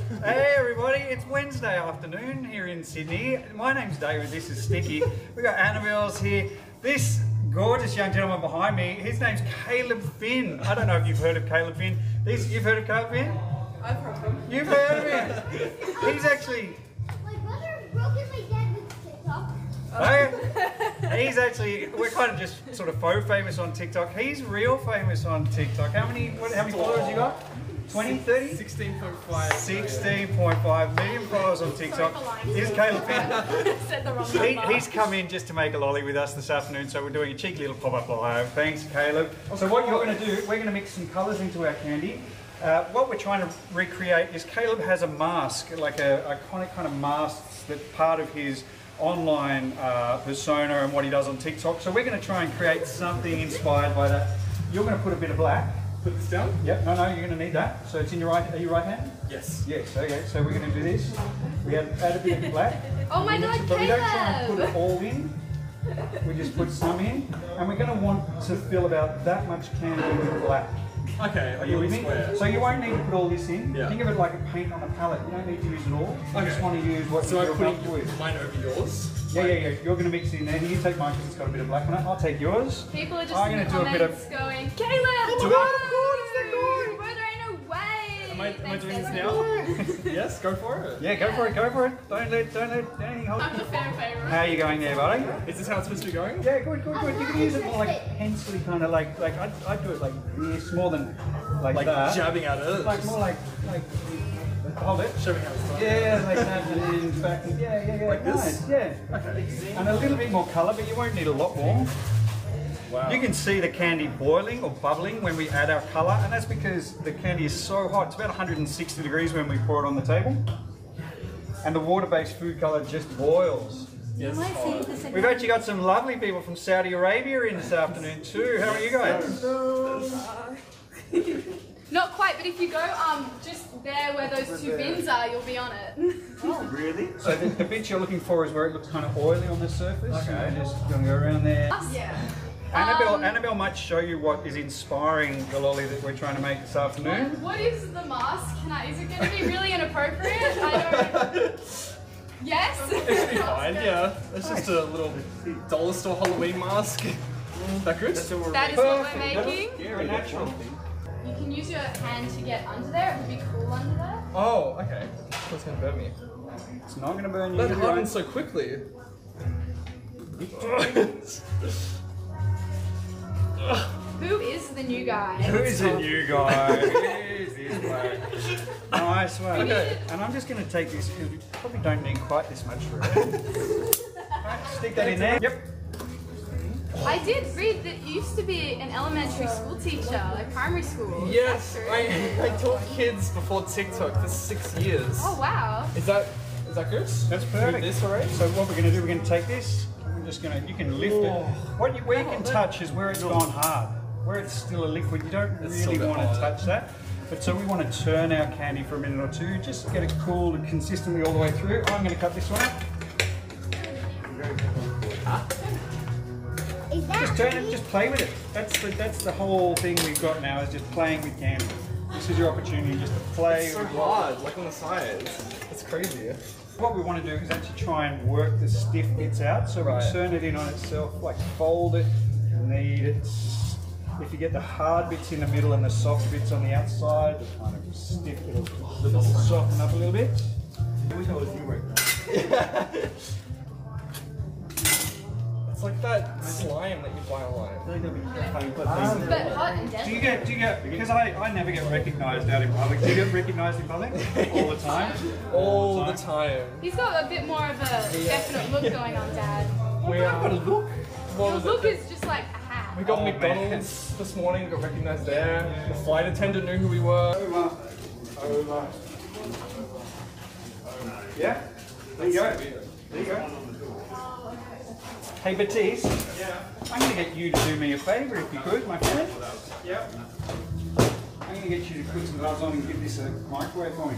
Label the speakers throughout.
Speaker 1: Hey everybody, it's Wednesday afternoon here in Sydney. My name's David, this is Sticky. We've got Annabelle's here. This gorgeous young gentleman behind me, his name's Caleb Finn. I don't know if you've heard of Caleb Finn. You've heard of Caleb Finn?
Speaker 2: I've heard of him.
Speaker 1: You've heard of him? He's actually...
Speaker 3: My brother broke my dad with TikTok.
Speaker 1: Oh, he's actually, we're kind of just sort of faux famous on TikTok. He's real famous on TikTok. How many followers you got? 20, 30?
Speaker 4: 16.5.
Speaker 1: 16.5 million followers on TikTok. Here's Caleb Finn.
Speaker 2: Said the wrong number.
Speaker 1: He's come in just to make a lolly with us this afternoon, so we're doing a cheeky little pop-up live. Thanks, Caleb. So what you're going to do, we're going to mix some colours into our candy. What we're trying to recreate is Caleb has a mask, like an iconic kind of mask that's part of his online persona and what he does on TikTok. So we're going to try and create something inspired by that. You're going to put a bit of black.
Speaker 4: Put this down?
Speaker 1: Yep, no, you're going to need that. So it's in your right, are you right hand?
Speaker 4: Yes.
Speaker 1: Yes, okay, so we're going to do this. We add a bit of black.
Speaker 2: Oh my God,
Speaker 1: But we don't try and put
Speaker 2: Caleb!
Speaker 1: it all in. We just put some in. And we're going to want to fill about that much candy with black.
Speaker 4: Okay,
Speaker 1: Are you with me?
Speaker 4: square.
Speaker 1: So you won't need to put all this in.
Speaker 4: Yeah.
Speaker 1: Think of it like a paint on a palette. You don't need to use it all. You just
Speaker 4: Okay.
Speaker 1: want to use what
Speaker 4: So
Speaker 1: you're
Speaker 4: I'm putting
Speaker 1: comfortable with.
Speaker 4: mine over yours?
Speaker 1: Yeah. You're going to mix it in there. You take mine because it's got a bit of black on it. I'll take yours.
Speaker 2: People are just
Speaker 1: I'm
Speaker 2: in the
Speaker 1: gonna do a bit of-
Speaker 2: comments going, Caleb!
Speaker 1: Do it.
Speaker 2: Bro, there ain't no way!
Speaker 4: Am I
Speaker 2: Thanks,
Speaker 4: doing this
Speaker 2: David.
Speaker 4: now? Yes, go for it.
Speaker 1: Yeah, go for it. Don't let anything hold.
Speaker 2: I'm the fan favorite.
Speaker 1: How are you going there, buddy?
Speaker 4: Is this how it's supposed to be going?
Speaker 1: Yeah, good. You can use it more like pencil kind of like I'd do it like this more than like that.
Speaker 4: Jabbing at it.
Speaker 1: Like more like hold it.
Speaker 4: Showing how it's done.
Speaker 1: Yeah, like that and then back. Yeah.
Speaker 4: Like this?
Speaker 1: Nice, yeah.
Speaker 4: Okay.
Speaker 1: And a little bit more colour, but you won't need a lot more.
Speaker 4: Wow.
Speaker 1: You can see the candy boiling or bubbling when we add our colour, and that's because the candy is so hot. It's about 160 degrees when we pour it on the table. And the water-based food colour just boils.
Speaker 4: Yes.
Speaker 1: We've actually got some lovely people from Saudi Arabia in this afternoon too. How are you guys?
Speaker 2: Not quite, but if you go just there where those two bins are, you'll be on it.
Speaker 1: Oh, really? So the bit you're looking for is where it looks kind of oily on the surface.
Speaker 4: Okay.
Speaker 1: So just going to go around there.
Speaker 2: Yeah.
Speaker 1: Annabelle might show you what is inspiring the lolly that we're trying to make this afternoon.
Speaker 2: What is the mask? Is it going to be really inappropriate? I don't... Yes?
Speaker 4: It should be fine, yeah. It's just a little dollar store Halloween mask. That good?
Speaker 2: That is what we're making.
Speaker 1: Very natural.
Speaker 2: You can use your hand to get under there. It would be cool under there.
Speaker 4: Oh, okay. That's gonna burn me.
Speaker 1: It's not going to burn you.
Speaker 4: That
Speaker 1: You're
Speaker 4: hardens
Speaker 1: right.
Speaker 4: so quickly.
Speaker 2: Who is the new guy?
Speaker 1: Who's a new guy? Who's this one? Nice one.
Speaker 2: Okay.
Speaker 1: And I'm just going to take this because we probably don't need quite this much for it. Right, stick that in there. Yep.
Speaker 2: I did read that you used to be an elementary school teacher, like primary school.
Speaker 4: Yes,
Speaker 2: Is that true?
Speaker 4: I taught kids before TikTok for 6 years.
Speaker 2: Oh wow.
Speaker 4: Is that good?
Speaker 1: That's perfect.
Speaker 4: With this already?
Speaker 1: So what we're going to do, we're going to take this. We're just going to, you can lift it. Where you can touch is where it's gone hard. Where it's still a liquid, you don't
Speaker 4: It's still
Speaker 1: really
Speaker 4: a bit
Speaker 1: want to
Speaker 4: hard.
Speaker 1: touch that. But so we want to turn our candy for a minute or two, just get it cooled consistently all the way through. I'm going to cut this one up.
Speaker 3: Is that
Speaker 1: Just turn it, just play with it. That's the whole thing we've got now, is just playing with candy. This is your opportunity just to play.
Speaker 4: It's so
Speaker 1: with
Speaker 4: hard, like on the sides. It's crazy.
Speaker 1: What we want to do is actually try and work the stiff bits out. So
Speaker 4: Right.
Speaker 1: we turn it in on itself, like fold it, knead it. If you get the hard bits in the middle and the soft bits on the outside, the kind of stiff, it'll soften up a little bit.
Speaker 4: It's like that slime that you buy online.
Speaker 2: But hot and
Speaker 1: Do
Speaker 2: deadly.
Speaker 1: you get, because I never get recognised out in public. Do you get recognised in public? All the time?
Speaker 4: All the time.
Speaker 2: He's got a bit more of a definite look going on, Dad.
Speaker 4: We are.
Speaker 1: look.
Speaker 4: What
Speaker 2: Your
Speaker 4: was
Speaker 2: look
Speaker 4: it?
Speaker 2: is just like a hat.
Speaker 4: We got
Speaker 1: Oh,
Speaker 4: McDonald's this morning, got recognised there. The flight attendant knew who we were.
Speaker 1: Over. Yeah? There you go. There you go. Hey Batiste, I'm going to get you to do me a favour if you could, my friend. Yeah. I'm going to get you to put some gloves on and give this a microwave for me.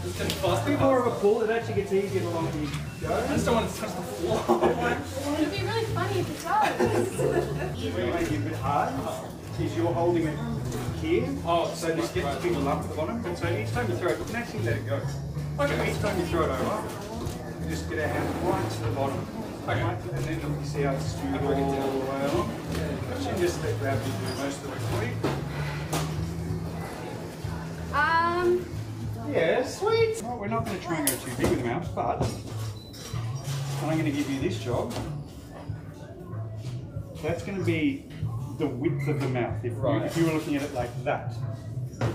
Speaker 1: A bit more of a pull, it actually gets easier the longer you go.
Speaker 4: I just don't want it to touch the floor.
Speaker 2: It'd be really funny if it does.
Speaker 1: You make it a bit hard. is you're holding it here.
Speaker 4: Oh,
Speaker 1: So this gets a big lump at the bottom, but so each time you throw it, you can actually let it go.
Speaker 4: Okay.
Speaker 1: Each time you throw it over, you just get our hand right to the bottom.
Speaker 4: Okay.
Speaker 1: Right, and then you see how it's smooth all the way along. You can just let gravity do most of the work for you. Yeah, sweet. Well, we're not going to try and go too big with the mouth, but I'm going to give you this job. That's going to be the width of the mouth. If you were looking at it like that.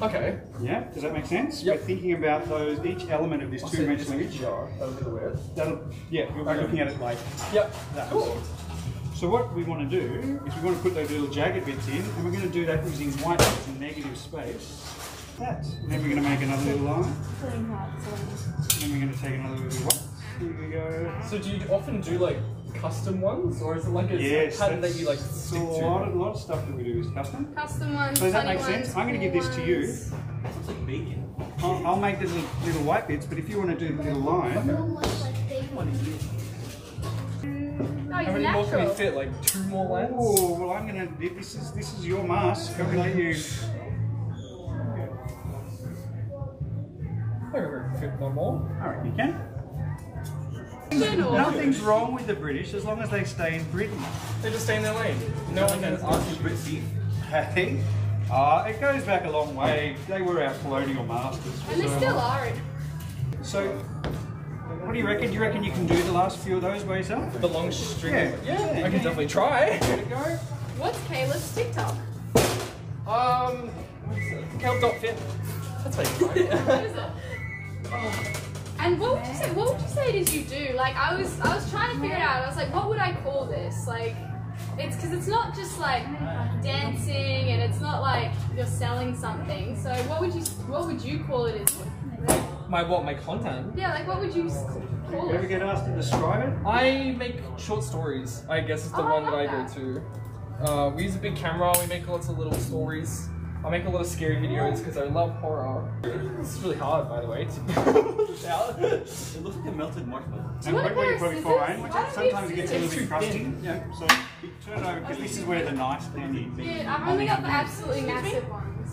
Speaker 4: Okay.
Speaker 1: Yeah, does that make sense?
Speaker 4: Yep.
Speaker 1: We're thinking about those, each element of this two-dimensional image.
Speaker 4: That'll be the word.
Speaker 1: Yeah, you'll be looking at it like
Speaker 4: Yep.
Speaker 1: that.
Speaker 4: Cool.
Speaker 1: So what we want to do is we want to put those little jagged bits in, and we're going to do that using white bits in negative space. That. And then we're going to make another little line. And then we're going to take another little white. Here we go.
Speaker 4: So do you often do like custom ones, or is it like a pattern that you like stick
Speaker 1: a
Speaker 4: to?
Speaker 1: lot of stuff that we do is custom.
Speaker 2: Custom ones.
Speaker 1: So does that
Speaker 2: funny
Speaker 1: make sense?
Speaker 2: ones,
Speaker 1: I'm going to give this to you.
Speaker 2: ones.
Speaker 5: It's like bacon.
Speaker 1: I'll make the little white bits, but if you want to do the little line,
Speaker 3: Almost like bacon.
Speaker 2: Oh,
Speaker 4: How
Speaker 2: he's
Speaker 4: many more can we
Speaker 2: natural.
Speaker 4: fit? Like 2 more lines?
Speaker 1: oh well, I'm going to. This is your mask. I'm going to let you.
Speaker 4: I think we can fit 1 more.
Speaker 1: All right, you can.
Speaker 2: General.
Speaker 1: Nothing's wrong with the British as long as they stay in Britain.
Speaker 4: They just stay in their lane. No one can ask you Brit beef.
Speaker 1: Hey, it goes back a long way. They were our colonial masters.
Speaker 2: And they still are.
Speaker 1: So, what do you reckon? Do you reckon you can do the last few of those by yourself?
Speaker 4: The long string.
Speaker 1: Yeah.
Speaker 4: Yeah, I
Speaker 1: Yeah.
Speaker 4: can definitely try.
Speaker 1: There we go.
Speaker 2: What's Caleb's TikTok?
Speaker 4: Caleb.fit. That's how you find it.
Speaker 2: What is it? And what would you say? What would you say it is you do? Like I was trying to figure it out. I was like, what would I call this? Like, it's because it's not just like dancing, and it's not like you're selling something. So what would you call it?
Speaker 4: My content?
Speaker 2: Yeah, like what would you call
Speaker 1: Ever
Speaker 2: it?
Speaker 1: get asked to describe it?
Speaker 4: I make short stories, I guess is the
Speaker 2: Oh, I
Speaker 4: one that I
Speaker 2: love
Speaker 4: go to. We use a big camera, we make lots of little stories. I make a lot of scary videos because I love horror. This is really hard, by the way, to pull this out.
Speaker 5: It looks like a melted marshmallow.
Speaker 1: And
Speaker 2: want a
Speaker 1: what
Speaker 2: pair
Speaker 1: you
Speaker 2: of
Speaker 1: probably
Speaker 2: scissors?
Speaker 1: find,
Speaker 2: Why don't
Speaker 1: sometimes
Speaker 2: we
Speaker 1: it gets a
Speaker 2: use
Speaker 1: little bit
Speaker 4: too
Speaker 1: crusty.
Speaker 4: thin.
Speaker 1: Yeah. So you turn it over because this is where the nice candy.
Speaker 2: Dude, I've only got the absolutely massive ones.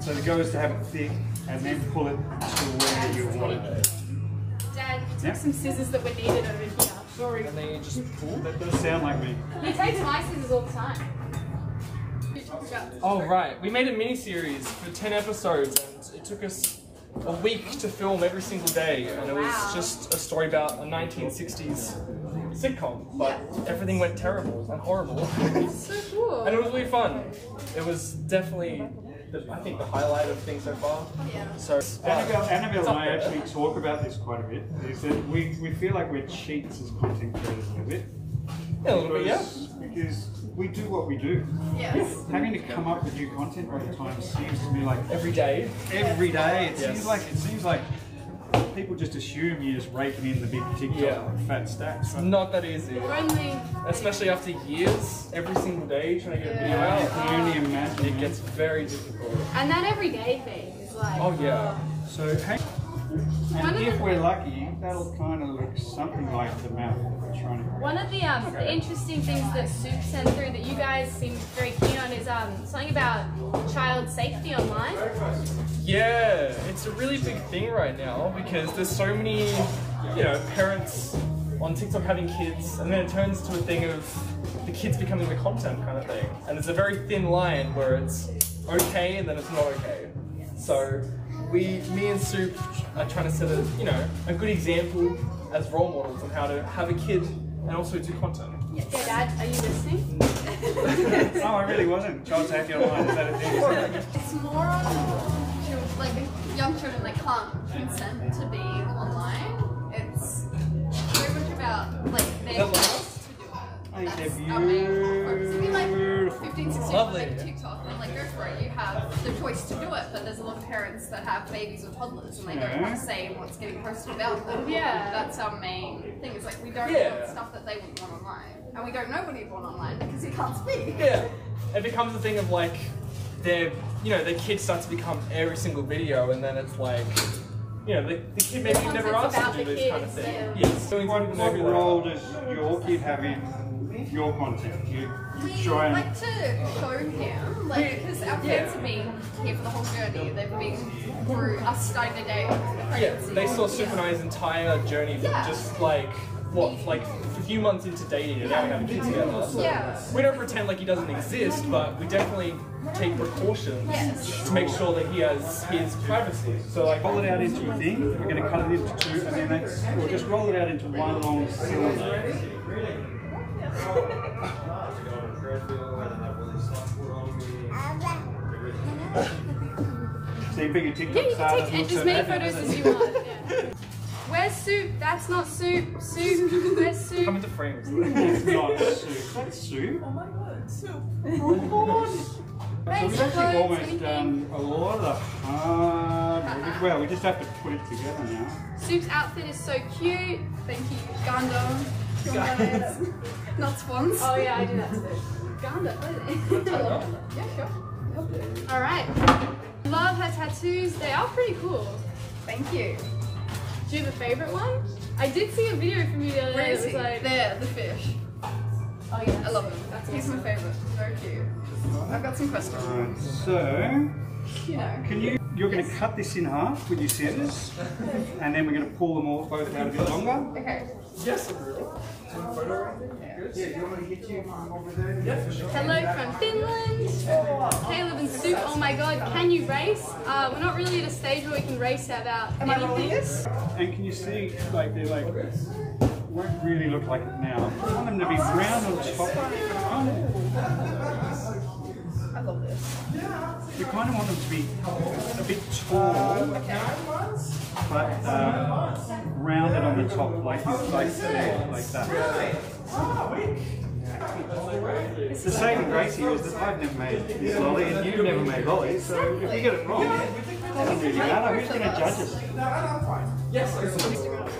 Speaker 1: So the goal is to have it thick and then pull it to where you want it.
Speaker 2: Dad took
Speaker 1: Yeah.
Speaker 2: some scissors that were needed over here. Sorry.
Speaker 4: And then you just pull.
Speaker 1: That does sound like me.
Speaker 2: He takes my scissors all the time.
Speaker 4: Oh right, we made a mini-series for 10 episodes and it took us a week to film every single day, and it was
Speaker 2: Wow.
Speaker 4: just a story about a 1960s sitcom, but everything went terrible and horrible.
Speaker 2: So cool.
Speaker 4: And it was really fun. It was definitely, I think, the highlight of things so far.
Speaker 2: Yeah.
Speaker 4: So,
Speaker 1: Annabelle
Speaker 4: it's
Speaker 1: and
Speaker 4: up
Speaker 1: I
Speaker 4: there.
Speaker 1: actually talk about this quite a bit. Is that we feel like we're cheats as content creators a little bit.
Speaker 4: Yeah, a little bit, yeah.
Speaker 1: Because we do what we do.
Speaker 2: Yes.
Speaker 1: Having to come up with new content all the time seems to be like
Speaker 4: Every day.
Speaker 1: every day. It
Speaker 4: Yes.
Speaker 1: seems like people just assume you're just raking in the big TikTok
Speaker 4: Yeah.
Speaker 1: fat stacks.
Speaker 4: It's not that easy.
Speaker 2: We're only.
Speaker 4: Especially after years, every single day trying to get a video
Speaker 1: I
Speaker 4: out.
Speaker 1: can only imagine.
Speaker 4: It gets very difficult.
Speaker 2: And that everyday thing is like.
Speaker 4: Oh yeah.
Speaker 1: So hang.
Speaker 2: One
Speaker 1: And
Speaker 2: of
Speaker 1: if
Speaker 2: the-
Speaker 1: we're lucky, that'll kind of look something like the mouth that we're trying to create.
Speaker 2: One of the interesting things that Soup sent through that you guys seem very keen on is something about child safety online.
Speaker 4: Yeah, it's a really big thing right now because there's so many, parents on TikTok having kids, and then it turns to a thing of the kids becoming the content kind of thing. And there's a very thin line where it's okay and then it's not okay. So me and Soup are trying to set a good example as role models on how to have a kid and also do content.
Speaker 2: Yeah, Dad, are you listening?
Speaker 1: Oh, I really wasn't. Child safety online, is that a thing?
Speaker 6: It's more on like young children that can't consent to be online. It's very much about like their
Speaker 4: Is that
Speaker 6: choice to do it.
Speaker 1: I think
Speaker 6: That's
Speaker 1: they're
Speaker 6: our main focus. I mean, like
Speaker 1: beautiful.
Speaker 6: 15, 16
Speaker 4: Lovely.
Speaker 6: like TikTok, and like go for it. You have the choice to do it, but there's a lot of parents that have babies or toddlers and they don't have a say in what's getting posted about them.
Speaker 2: Yeah.
Speaker 6: That's our main thing. Is like we don't
Speaker 4: Yeah.
Speaker 6: want stuff that they wouldn't want online, and we don't know what he'd want online because he can't speak.
Speaker 4: Yeah, it becomes a thing of like, their kid starts to become every single video, and then it's like, the kid maybe
Speaker 2: The
Speaker 4: never
Speaker 2: content's
Speaker 4: asked
Speaker 2: about
Speaker 4: to do
Speaker 2: the
Speaker 4: this kind of
Speaker 2: kids,
Speaker 4: thing.
Speaker 2: yeah.
Speaker 4: Yes.
Speaker 1: What role does your kid have in your content? You
Speaker 6: We
Speaker 1: try and
Speaker 6: like to show him, like, because our parents have been here for the whole journey. They've been through us starting the day.
Speaker 4: Yeah, they saw Super and I's entire journey from
Speaker 6: Yeah.
Speaker 4: just like a few months into dating and now we have a kid together. So
Speaker 6: Yeah.
Speaker 4: we don't pretend like he doesn't exist, but we definitely take precautions
Speaker 6: Yes.
Speaker 4: to make sure that he has his privacy.
Speaker 1: so like roll it out into a thing. We're going to cut it into two, and then we'll just roll it out into one long cylinder. So you pick your TikTok
Speaker 2: Yeah, you
Speaker 1: stars,
Speaker 2: can take
Speaker 1: looks
Speaker 2: as
Speaker 1: at
Speaker 2: many
Speaker 1: that.
Speaker 2: photos as you want. Yeah. Where's Soup? That's not Soup. Soup. Where's Soup?
Speaker 4: Come into frame.
Speaker 1: It's not soup. That's soup.
Speaker 6: Oh my god, soup.
Speaker 1: So
Speaker 2: Thanks,
Speaker 1: we've actually
Speaker 2: clothes,
Speaker 1: almost
Speaker 2: anything?
Speaker 1: done a lot of the hard. Well, we just have to put it together now.
Speaker 2: Soup's outfit is so cute.
Speaker 6: Thank you, Gundam. Not spons.
Speaker 2: Oh yeah, I do that too. Ganda.
Speaker 6: Yeah, sure.
Speaker 2: All right. Love her tattoos. They are pretty cool.
Speaker 6: Thank you.
Speaker 2: Do you have a favorite one? I did see a video from you the other
Speaker 6: Where
Speaker 2: day.
Speaker 6: is
Speaker 2: It was
Speaker 6: he?
Speaker 2: like,
Speaker 6: There, the fish.
Speaker 2: oh yeah,
Speaker 6: I love him.
Speaker 2: That's
Speaker 6: He's
Speaker 2: awesome.
Speaker 6: my favorite. Very cute. I've got some questions.
Speaker 1: Alright, so
Speaker 6: You know.
Speaker 1: you're going to cut this in half with your scissors, and then we're going to pull them all both out a bit longer.
Speaker 6: Okay.
Speaker 4: Yes, really.
Speaker 2: Hello from Finland. Caleb and Soup. Oh my god, can you race? We're not really at a stage where we can race about
Speaker 6: Am I rolling
Speaker 2: anything.
Speaker 6: this?
Speaker 1: And can you see, like they're like, won't really look like it now. I want them to be round on top.
Speaker 6: I love this.
Speaker 1: We kind of want them to be a bit tall, but rounded on the top, like there, like that. It's the same with Gracie is that I've never made this lolly and you've never made lollies, so if you get it wrong, it doesn't really matter. Who's going to judge us?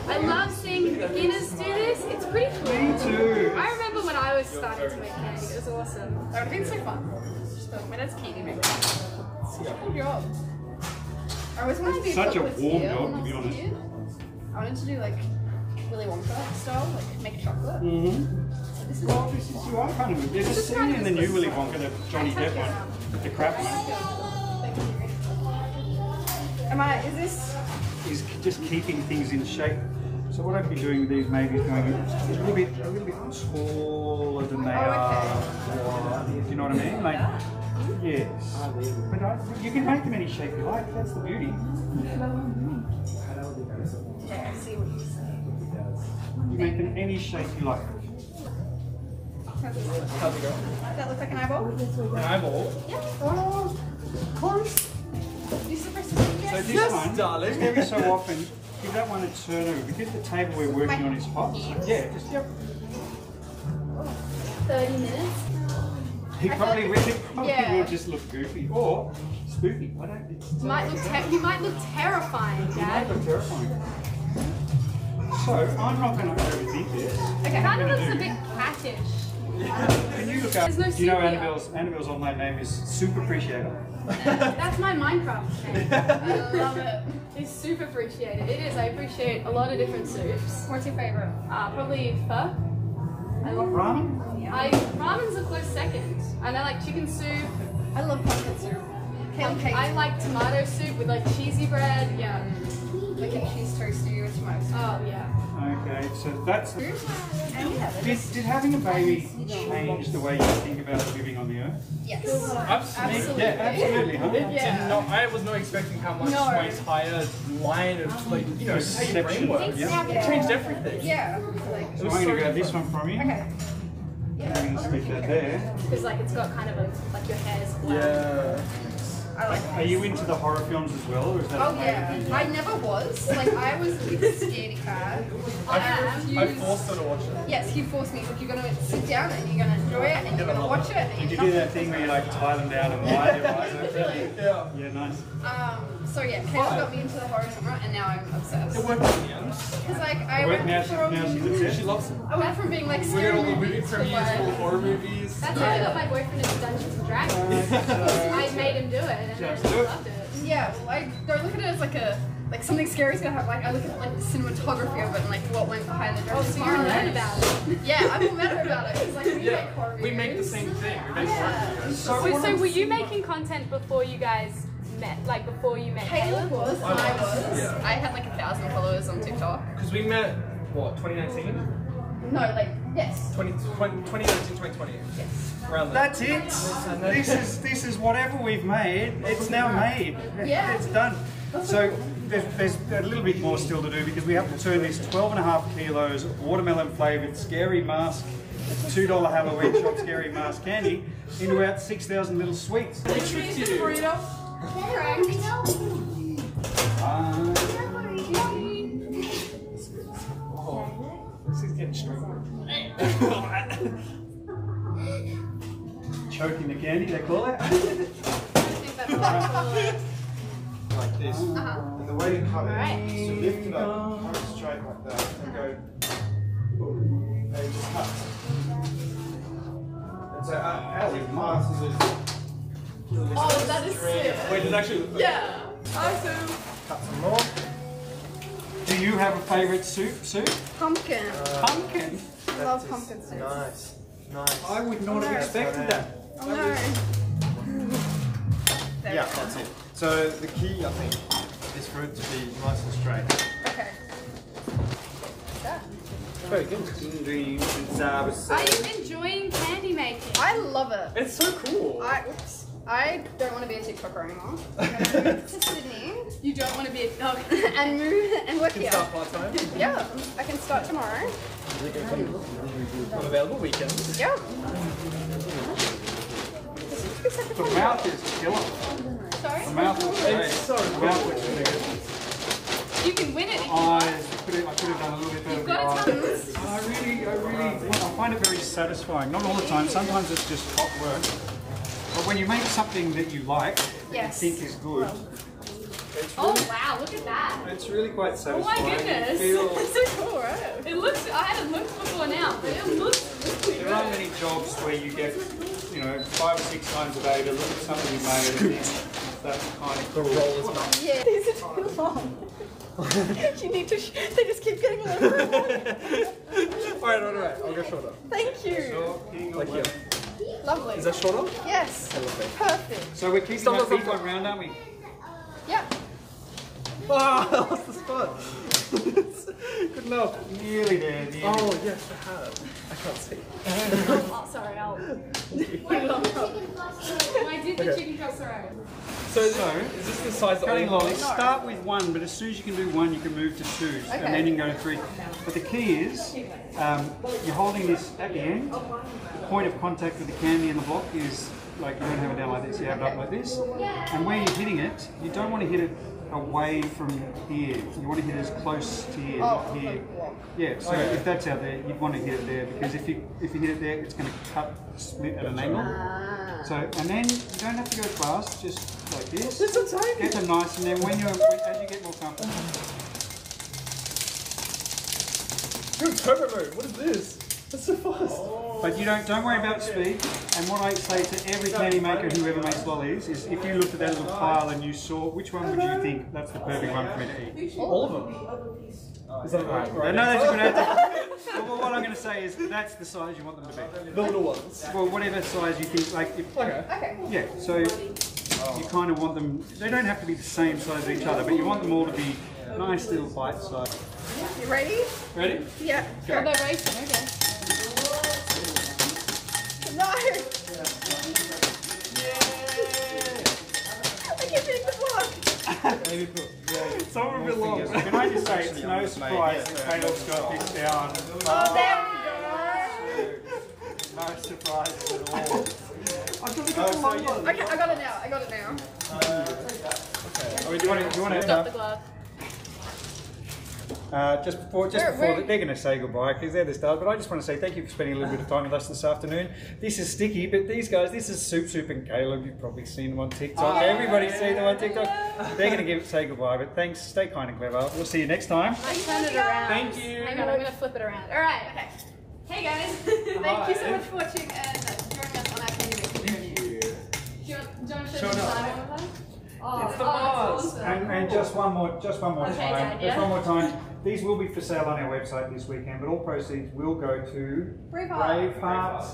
Speaker 2: I love seeing beginners do this. It's pretty cool.
Speaker 1: Me too.
Speaker 2: I remember when I was starting to make candy. It was awesome.
Speaker 6: That would have been so fun. My dad's candy maker. Good job. I always wanted to be
Speaker 1: Such a
Speaker 6: chocolate
Speaker 1: warm
Speaker 6: here
Speaker 1: dog,
Speaker 6: when
Speaker 1: to be
Speaker 6: I was a
Speaker 1: honest.
Speaker 6: kid. I wanted to do like Willy Wonka style, like make chocolate.
Speaker 1: Mm-hmm.
Speaker 6: This is
Speaker 1: Well, this is you are kind of. There's a scene in the new Willy Wonka, the Johnny Depp one, the crap one.
Speaker 6: is this?
Speaker 1: Is just keeping things in shape. So what I'd be doing with these maybe is going a little bit taller than they are. Do you know what I mean? Like, yes. But you can make them any shape you like. That's the beauty.
Speaker 6: Yeah, I see what you're saying.
Speaker 1: You make them any shape you like.
Speaker 6: How's it look?
Speaker 4: How's it going?
Speaker 6: Does that look like an eyeball?
Speaker 4: An eyeball.
Speaker 1: Oh, close.
Speaker 6: You're supposed to say
Speaker 1: So
Speaker 6: yes.
Speaker 1: this one,
Speaker 4: darling.
Speaker 1: just every so often, give that one a turn over. Because the table we're working on is hot. Yeah, just yep.
Speaker 2: 30 minutes.
Speaker 1: He probably
Speaker 6: Yeah.
Speaker 1: will just look goofy or spooky. I don't.
Speaker 2: You might look terrifying,
Speaker 1: That
Speaker 2: Dad.
Speaker 1: looks terrifying. So I'm not going to overthink this.
Speaker 2: It kind of looks a bit cattish.
Speaker 1: Can you look up?
Speaker 2: There's no
Speaker 1: Do you know
Speaker 2: soup here.
Speaker 1: Annabelle's online name is Super Appreciator.
Speaker 2: That's my Minecraft name.
Speaker 6: I love it.
Speaker 2: It's super appreciated. It is. I appreciate a lot of different soups.
Speaker 6: What's your favorite?
Speaker 2: Probably pho. I love
Speaker 1: Ramen?
Speaker 2: ramen's a close second. And I like chicken soup.
Speaker 6: I love pumpkin soup. Kale cake.
Speaker 2: I like tomato soup with like cheesy bread. Yeah.
Speaker 6: Like a cheese toasty with tomato soup.
Speaker 2: Oh yeah.
Speaker 1: Okay, so that's.
Speaker 6: And yeah,
Speaker 1: Did having a baby change the way you think about living on the earth?
Speaker 6: yes.
Speaker 4: Absolutely.
Speaker 1: Yeah, absolutely, huh?
Speaker 4: It did not. I was not expecting how much
Speaker 6: No.
Speaker 4: my entire line of like how your brain works.
Speaker 1: Yeah.
Speaker 4: It changed everything.
Speaker 6: Yeah. Like,
Speaker 1: So I'm going to grab this one from you.
Speaker 6: okay.
Speaker 1: I'm going to stick that there.
Speaker 2: Because like it's got kind of like your hair's black.
Speaker 4: Yeah.
Speaker 6: I like
Speaker 1: Are you into the horror films as well, or is that?
Speaker 6: Oh yeah, I never was. Like I was a scaredy cat.
Speaker 4: I forced her to watch it.
Speaker 6: Yes, he forced me. Like you're gonna sit down and you're gonna enjoy it and you're gonna watch it. And
Speaker 1: Did you
Speaker 6: you're
Speaker 1: do that thing where you like tie them down and wide your eyes open?
Speaker 4: Yeah.
Speaker 1: Yeah, nice.
Speaker 6: So yeah, Caleb got me into the horror genre and now I'm obsessed.
Speaker 4: It worked in the end.
Speaker 6: Because like I
Speaker 1: Now
Speaker 6: went
Speaker 1: she's
Speaker 6: from
Speaker 1: obsessed.
Speaker 4: She loves it.
Speaker 6: I went from being like
Speaker 4: We
Speaker 6: scary
Speaker 4: got all the movie
Speaker 6: movies to
Speaker 4: premieres, all the
Speaker 6: like
Speaker 4: horror movies.
Speaker 2: That's how I got my boyfriend into Dungeons and Dragons. I made him do it and I
Speaker 1: Just do it.
Speaker 2: loved it.
Speaker 6: Yeah, well, I don't look at it as like something scary is gonna happen. Like I look at like the cinematography of it and like what went behind the Jurassic
Speaker 2: So you're mad about it.
Speaker 6: Yeah, I'm mad about it because like we make horror
Speaker 4: We make the
Speaker 6: videos.
Speaker 4: same thing. We make
Speaker 6: Yeah.
Speaker 4: horror videos.
Speaker 2: So were you making content before you guys met? Like before you met
Speaker 6: Caleb was, and I was.
Speaker 4: Yeah.
Speaker 6: I had like 1,000 followers on TikTok.
Speaker 4: Because we met, what, 2019?
Speaker 6: No, like yes.
Speaker 4: 2019, 2020.
Speaker 6: Yes.
Speaker 4: Around there.
Speaker 1: That's it. This is whatever we've made. It's now made.
Speaker 6: Yeah.
Speaker 1: It's done. So there's a little bit more still to do because we have to turn this 12.5 kilos watermelon flavoured scary mask, $2 Halloween shop scary mask candy into about 6,000 little sweets.
Speaker 4: Which trick do you do? This is getting stronger.
Speaker 1: Choking the candy, they call it.
Speaker 6: I think that's
Speaker 7: Like this. And the way to cut it
Speaker 2: Alright.
Speaker 7: is to lift it up, cut it straight like that, and go boom. And it just cuts. And so as it passes it,
Speaker 6: Oh, that is sick.
Speaker 4: Wait, does it actually...
Speaker 6: Yeah. Awesome.
Speaker 7: cut some more.
Speaker 1: Do you have a favourite soup?
Speaker 6: Pumpkin.
Speaker 1: Pumpkin?
Speaker 6: I love pumpkin soup.
Speaker 7: Nice. Nice.
Speaker 1: I would not have expected that.
Speaker 6: Oh no. There
Speaker 7: Yeah,
Speaker 6: we go.
Speaker 7: that's it. So the key, I think, is for it to be nice and straight.
Speaker 6: Okay.
Speaker 4: Very good.
Speaker 2: Are you enjoying candy making?
Speaker 6: I love it.
Speaker 4: It's so cool.
Speaker 6: I don't want to be a TikToker anymore. I'm gonna move to Sydney
Speaker 2: You don't want to be a dog.
Speaker 6: and move and work
Speaker 4: You
Speaker 6: here.
Speaker 4: can start part-time.
Speaker 6: Yeah, I can start tomorrow.
Speaker 4: On available weekends.
Speaker 6: Yeah.
Speaker 1: The mouth is killer.
Speaker 6: Sorry?
Speaker 1: The mouth is great.
Speaker 4: It's so
Speaker 1: The mouth looks really good.
Speaker 2: You can win it if you
Speaker 1: I
Speaker 2: want.
Speaker 1: could have done a little bit better.
Speaker 2: You've got
Speaker 1: with
Speaker 2: a
Speaker 1: the eyes. I find it very satisfying. Not all the time. Sometimes it's just hot work. But when you make something that you like,
Speaker 6: Yes.
Speaker 1: you think is good,
Speaker 2: Oh wow, look at that.
Speaker 1: it's really quite
Speaker 2: Oh
Speaker 1: satisfying.
Speaker 2: my
Speaker 1: You
Speaker 2: goodness.
Speaker 1: feel-
Speaker 6: That's so cool, right?
Speaker 2: It looks, I haven't looked before now, but it looks really
Speaker 1: There aren't
Speaker 2: good.
Speaker 1: many jobs where you get, 5 or 6 times a day to look at something you made and think that's kind of cool.
Speaker 4: The roll is not.
Speaker 6: Yeah. These are too long. You need to, they just keep getting longer.
Speaker 4: Alright. I'll go shorter.
Speaker 6: Thank you.
Speaker 4: Like here.
Speaker 6: Lovely.
Speaker 4: Is that shorter?
Speaker 6: Yes. Perfect.
Speaker 1: So we're keeping
Speaker 4: Stop,
Speaker 1: that
Speaker 4: stop,
Speaker 1: big
Speaker 4: stop.
Speaker 1: one round, aren't we?
Speaker 6: Yeah.
Speaker 4: Oh, I lost the spot. Good enough.
Speaker 1: Nearly there. Nearly.
Speaker 4: Oh, yes, I have. I can't see.
Speaker 2: Oh, sorry, I'll. I did the
Speaker 4: Okay.
Speaker 2: chicken casserole.
Speaker 4: So,
Speaker 1: So,
Speaker 4: is this the size that
Speaker 1: Cutting
Speaker 4: all
Speaker 1: lollies, start with 1, but as soon as you can do 1, you can move to 2, and then you can go to 3. But the key is, you're holding this at the end. The point of contact with the candy in the block is, like, you don't have it down like this, you have it up like this. And where you're hitting it, you don't want to hit it away from here. You want to hit it as close to here, not here. Yeah, so if that's out there, you'd want to hit it there, because if you hit it there, it's going to split at an angle. So, and then you don't have to go fast, just like this.
Speaker 4: It's so tiny.
Speaker 1: Get them nice, and then as you get more comfortable.
Speaker 4: Dude, turbo mode. What is this? That's so fast.
Speaker 1: But you don't worry about speed. And what I say to every candy maker who ever makes lollies is, if you looked at that little pile and you saw, which one would you think that's the perfect one for me to eat?
Speaker 4: All of them. Is that right?
Speaker 1: I know that's a good answer. Well, what I'm going to say is that's the size you want them to be.
Speaker 4: The little ones.
Speaker 1: Well, whatever size you think, like, if,
Speaker 4: Okay.
Speaker 6: Okay.
Speaker 1: yeah, so you kind of want them, they don't have to be the same size as each other, but you want them all to be nice little bite size.
Speaker 6: You ready?
Speaker 4: Ready?
Speaker 6: Yeah.
Speaker 2: Oh, they're racing, okay.
Speaker 6: No. I keep hitting the block.
Speaker 4: Some are a bit long.
Speaker 1: Can I just say, it's no surprise that Caleb's got this down.
Speaker 6: Oh, there we go.
Speaker 1: No surprise at all.
Speaker 4: I'm trying to get the long one.
Speaker 6: Okay, I got it now. I got it now.
Speaker 1: Oh, do you want to
Speaker 2: Stop the glove.
Speaker 1: just before they're going to say goodbye because they're the stars, but I just want to say thank you for spending a little bit of time with us this afternoon. This is Sticky, but these guys, this is Soup and Caleb. You've probably seen them on TikTok. Everybody's seen them on TikTok. They're going to say goodbye, but thanks. Stay kind and clever. We'll see you next time.
Speaker 2: Let's turn it around.
Speaker 4: Thank you.
Speaker 2: Hang on, I'm gonna flip it around. Alright. Okay. Hey guys.
Speaker 6: Thank you so much for watching and joining us on our candy making journey.
Speaker 2: Do you want to show the design with us? Oh,
Speaker 4: It's the
Speaker 2: that's
Speaker 4: mask.
Speaker 2: awesome.
Speaker 1: And just one more
Speaker 2: Okay,
Speaker 1: time.
Speaker 2: Dad,
Speaker 1: Just
Speaker 2: yeah.
Speaker 1: one more time. These will be for sale on our website this weekend, but all proceeds will go to Braveheart.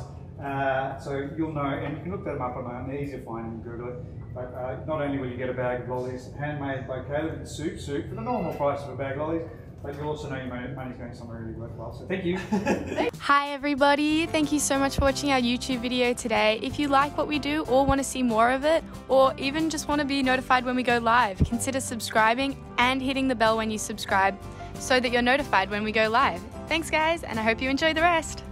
Speaker 1: So you'll know, and you can look them up online. They're easy to find and Google it. But not only will you get a bag of lollies handmade by Caleb in soup for the normal price of a bag of lollies, but you'll also know your money's going somewhere really worthwhile. So thank you.
Speaker 8: Hi everybody, thank you so much for watching our YouTube video today. If you like what we do or want to see more of it, or even just want to be notified when we go live, consider subscribing and hitting the bell when you subscribe so that you're notified when we go live. Thanks guys, and I hope you enjoy the rest.